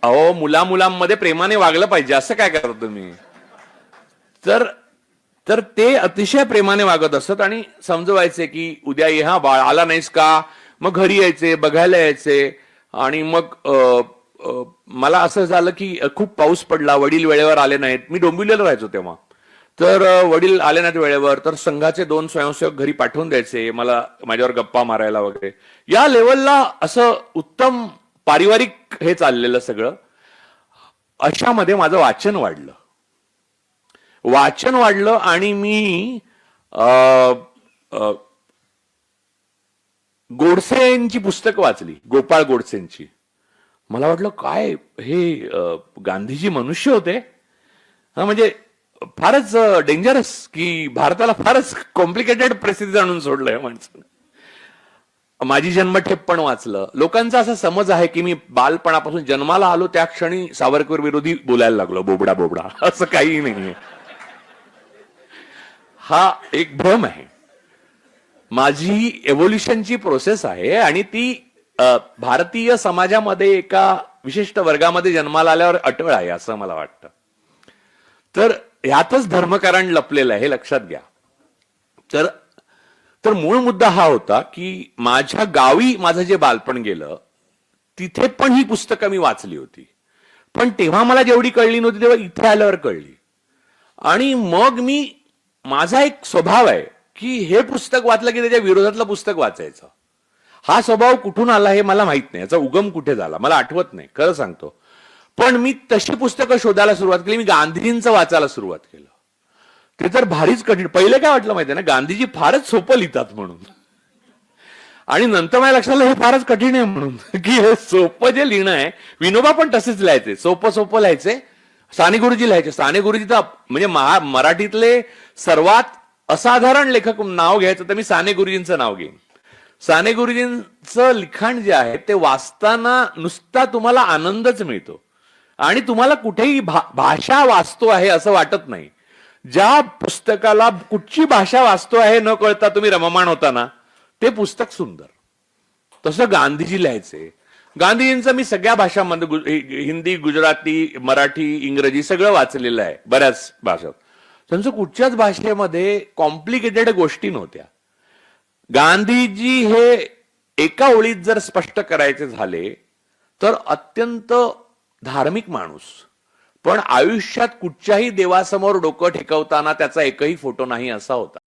अहो, मुलांमध्ये प्रेमाने वागलं पाहिजे, असं काय करता तुम्ही? तर तर ते अतिशय प्रेमाने वागत असत आणि समजवायचे की उद्या ये हा बाळ, आला नाहीस का? मग घरी यायचे, बघायला यायचे. आणि मग मला असं झालं की खूप पाऊस पडला, वडील वेळेवर आले नाहीत. मी डोंबिवलीला राहायचो तेव्हा. तर वडील आले नाहीत वेळेवर, तर संघाचे 2 स्वयंसेवक घरी पाठवून द्यायचे मला, माझ्यावर गप्पा मारायला वगैरे. या लेवलला असं उत्तम पारिवारिक हे चाललेलं सगळं. अशामध्ये माझं वाचन वाढलं आणि मी गोडसेंची पुस्तकं वाचली, गोपाळ गोडसेंची. मला वाटलं काय हे गांधीजी मनुष्य होते हा, म्हणजे फारच डेंजरस, की भारताला फारच कॉम्प्लिकेटेड परिस्थितीत आणून सोडलंय माणसानं. माझी जन्मठेप पण वाचलं. लोकांचा असा समज आहे की मी बालपणापासून जन्माला आलो त्या क्षणी सावरकर विरोधी बोलायला लागलो, बोबडा बोबडा. असं काही नाहीये. हा एक भ्रम आहे. माझी एव्होल्युशनची प्रोसेस आहे आणि ती भारतीय समाजामध्ये एका विशिष्ट वर्गामध्ये जन्माला आल्यावर अटळ आहे असं मला वाटतं. तर ह्यातच धर्मकारण लपलेलं आहे, हे लक्षात घ्या. तर तर मूळ मुद्दा हा होता की माझ्या गावी माझं जे बालपण गेलं तिथे पण ही पुस्तकं मी वाचली होती, पण तेव्हा मला जेवढी कळली नव्हती तेव्हा इथे आल्यावर कळली. आणि मग माझा एक स्वभाव आहे की हे पुस्तक वाचलं की त्याच्या विरोधातलं पुस्तक वाचायचं. हा स्वभाव कुठून आला हे मला माहित नाही, याचा उगम कुठे झाला मला आठवत नाही, खरं सांगतो. पण मी तशी पुस्तकं शोधायला सुरुवात केली. मी गांधीजींचं वाचायला सुरुवात केलं. ते तर भारीच कठीण. पहिले काय वाटलं माहितीये ना, गांधीजी फारच सोपं लिहितात म्हणून. आणि नंतर मला लक्षात आलं हे फारच कठीण आहे म्हणून, की हे सोपं जे लिहिणं आहे. विनोबा पण तसेच लिहायचे, सोपं सोपं लिहायचे. साने गुरुजी लिहायचे. साने गुरुजी तर म्हणजे मराठीतले सर्वात असाधारण लेखक नाव घ्यायचं तर मी साने गुरुजींचं नाव घेईन. साने गुरुजींचं लिखाण जे आहे ते वाचताना नुसता तुम्हाला आनंदच मिळतो आणि तुम्हाला कुठेही भाषा वाचतो आहे असं वाटत नाही. ज्या पुस्तकाला कुठची भाषा वाचतो आहे न कळता तुम्ही रममाण होता ना, ते पुस्तक सुंदर. तसं गांधीजी लिहायचे. गांधीजींचं मी सगळ्या भाषांमध्ये हिंदी, गुजराती, मराठी, इंग्रजी सगळं वाचलेलं आहे, बऱ्याच भाषात. त्यांचं कुठच्याच भाषेमध्ये कॉम्प्लिकेटेड गोष्टी नव्हत्या. गांधीजी हे एका ओळीत जर स्पष्ट करायचे झाले तर अत्यंत धार्मिक माणूस, पण आयुष्यात कुठच्याही देवासमोर डोकं ठेवताना त्याचा एकही फोटो नाही असा होता.